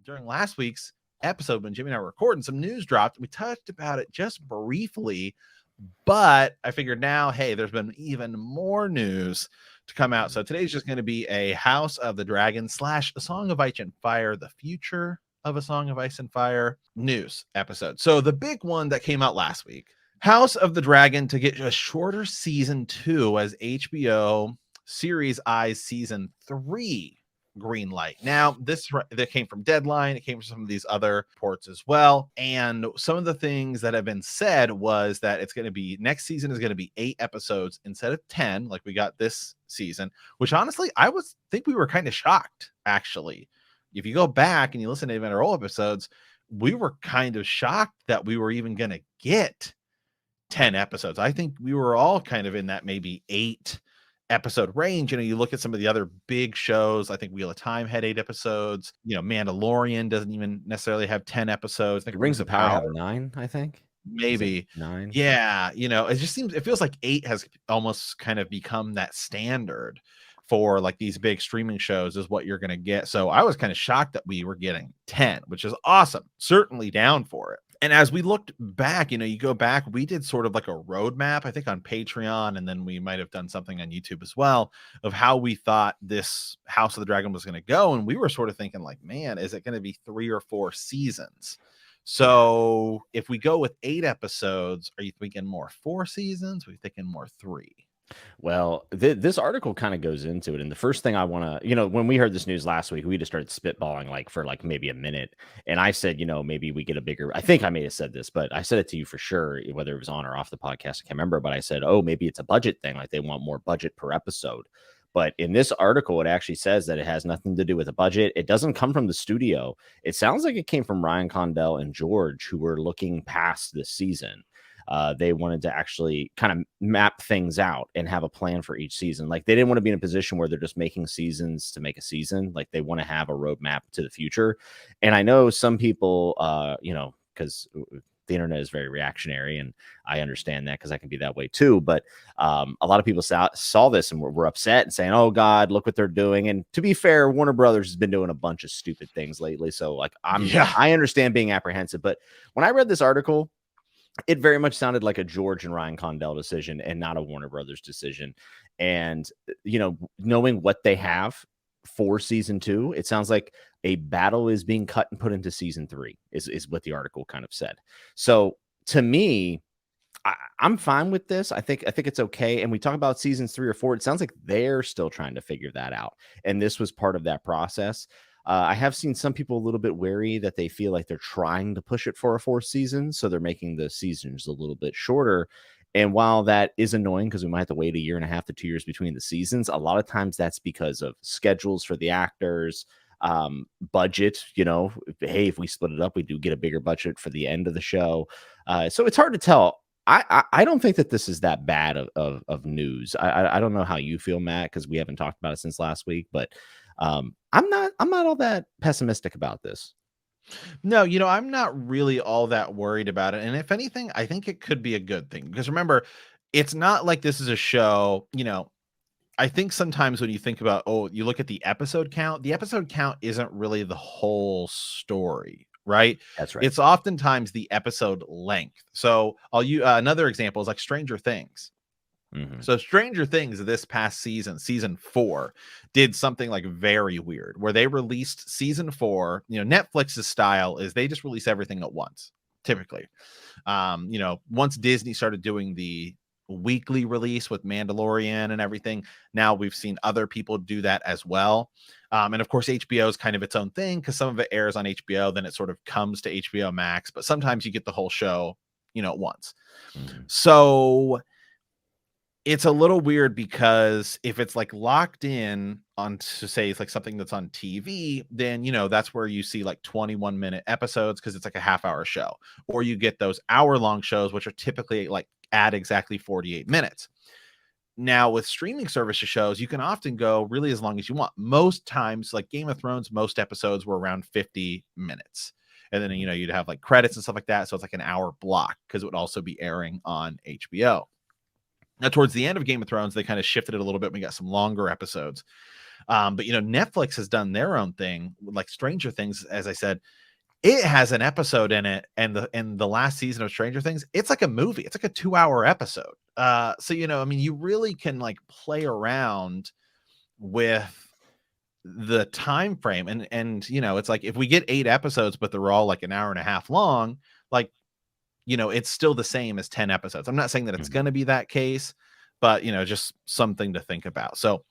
during last week's episode when Jimmy and I were recording, some news dropped. We touched about it just briefly, but I figured now, hey, there's been even more news to come out. So today's just going to be a House of the Dragon / A Song of Ice and Fire, the future of A Song of Ice and Fire news episode. So the big one that came out last week, House of the Dragon to get a shorter season 2 as HBO Series I season 3 green light. Now, that came from Deadline. It came from some of these other ports as well. And some of the things that have been said was that it's going to be next season is going to be 8 episodes instead of 10, like we got this season, which honestly, think we were kind of shocked, actually. If you go back and you listen to even our old episodes, we were kind of shocked that we were even going to get 10 episodes. I think we were all kind of in that maybe 8 episode range. You look at some of the other big shows. I think Wheel of Time had 8 episodes. Mandalorian doesn't even necessarily have 10 episodes. I think Rings of Power have 9, I think. Maybe 9. Yeah. It feels like 8 has almost kind of become that standard for like these big streaming shows is what you're going to get. So I was kind of shocked that we were getting 10, which is awesome. Certainly down for it. And as we looked back, you go back, we did sort of like a roadmap, I think on Patreon, and then we might have done something on YouTube as well, of how we thought this House of the Dragon was going to go. And we were sort of thinking like, man, is it going to be 3 or 4 seasons? So if we go with 8 episodes, are you thinking more 4 seasons? Are you thinking more 3? Well, this article kind of goes into it. And the first thing I want to, when we heard this news last week, we just started spitballing for maybe a minute. And I said, maybe we get a bigger, I think I may have said this, but I said it to you for sure, whether it was on or off the podcast, I can't remember. But I said, oh, maybe it's a budget thing. Like they want more budget per episode. But in this article, it actually says that it has nothing to do with a budget. It doesn't come from the studio. It sounds like it came from Ryan Condell and George, who were looking past this season. They wanted to actually kind of map things out and have a plan for each season. Like they didn't want to be in a position where they're just making seasons to make a season. Like they want to have a roadmap to the future. And I know some people, because the internet is very reactionary, and I understand that because I can be that way too. But a lot of people saw this and were upset and saying, "Oh God, look what they're doing." And to be fair, Warner Brothers has been doing a bunch of stupid things lately. So like I understand being apprehensive. But when I read this article, it very much sounded like a George and Ryan Condell decision and not a Warner Brothers decision. And, knowing what they have for season 2, it sounds like a battle is being cut and put into season 3 is what the article kind of said. So to me, I'm fine with this. I think it's okay. And we talk about seasons 3 or 4. It sounds like they're still trying to figure that out. And this was part of that process. I have seen some people a little bit wary that they feel like they're trying to push it for a 4th season. So they're making the seasons a little bit shorter. And while that is annoying because we might have to wait 1.5 to 2 years between the seasons, a lot of times that's because of schedules for the actors, budget. Hey, if we split it up, we do get a bigger budget for the end of the show. So it's hard to tell. I don't think that this is that bad of news. I don't know how you feel, Matt, because we haven't talked about it since last week, but I'm not all that pessimistic about this. No, I'm not really all that worried about it. And if anything, I think it could be a good thing because remember, it's not like this is a show, I think sometimes when you think about, you look at the episode count isn't really the whole story, right? That's right. It's oftentimes the episode length. So I'll use another example is like Stranger Things. Mm-hmm. So Stranger Things this past season 4, did something like very weird where they released season 4. Netflix's style is they just release everything at once, typically. Once Disney started doing the weekly release with Mandalorian and everything, now we've seen other people do that as well. And of course, HBO is kind of its own thing because some of it airs on HBO, then it sort of comes to HBO Max, but sometimes you get the whole show, at once. Mm-hmm. So it's a little weird because if it's like locked in on to say it's like something that's on TV, then, that's where you see like 21-minute episodes because it's like a half-hour show, or you get those hour-long shows, which are typically like at exactly 48 minutes. Now with streaming services shows, you can often go really as long as you want. Most times, like Game of Thrones, most episodes were around 50 minutes. And then, you'd have like credits and stuff like that. So it's like an hour block because it would also be airing on HBO. Now, towards the end of Game of Thrones, they kind of shifted it a little bit. We got some longer episodes. But Netflix has done their own thing, like Stranger Things. As I said, it has an episode in it, and the last season of Stranger Things, it's like a movie. It's like a 2-hour episode. So I mean, you really can like play around with the time frame, and it's like if we get 8 episodes, but they're all like an hour and a half long, like it's still the same as 10 episodes. I'm not saying that it's going to be that case, but just something to think about. So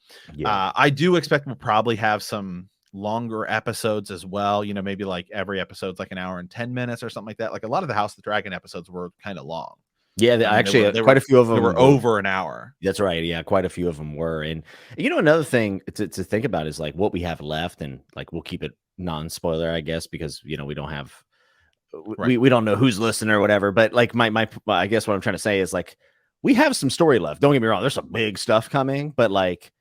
I do expect we'll probably have some longer episodes as well. Maybe like every episode's like an hour and 10 minutes or something like that. Like a lot of the House of the Dragon episodes were kind of long. Yeah, actually, quite a few of them were over an hour. That's right. Yeah, quite a few of them were. And another thing to think about is like what we have left, and like we'll keep it non-spoiler, I guess, because we don't have we don't know who's listening or whatever. But like my I guess what I'm trying to say is like we have some story left. Don't get me wrong, there's some big stuff coming, but like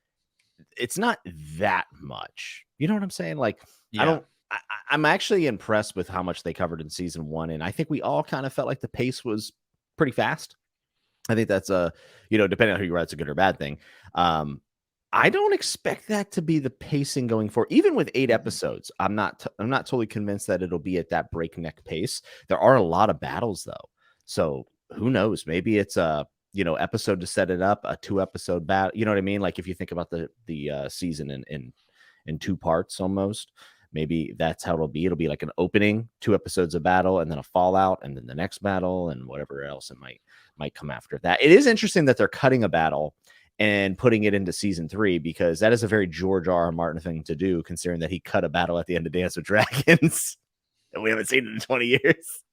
it's not that much. You know what I'm saying? Like I'm actually impressed with how much they covered in season 1, and I think we all kind of felt like the pace was pretty fast. I think that's depending on who you are, it's a good or bad thing. I don't expect that to be the pacing going forward. Even with 8 episodes, I'm not totally convinced that it'll be at that breakneck pace. There are a lot of battles though, so who knows? Maybe it's a episode to set it up, a 2-episode battle. You know what I mean? Like if you think about the season in 2 parts almost. Maybe that's how it'll be. It'll be like an opening, 2 episodes of battle, and then a fallout, and then the next battle, and whatever else it might come after that. It is interesting that they're cutting a battle and putting it into season 3, because that is a very George R.R. Martin thing to do, considering that he cut a battle at the end of Dance with Dragons, and we haven't seen it in 20 years.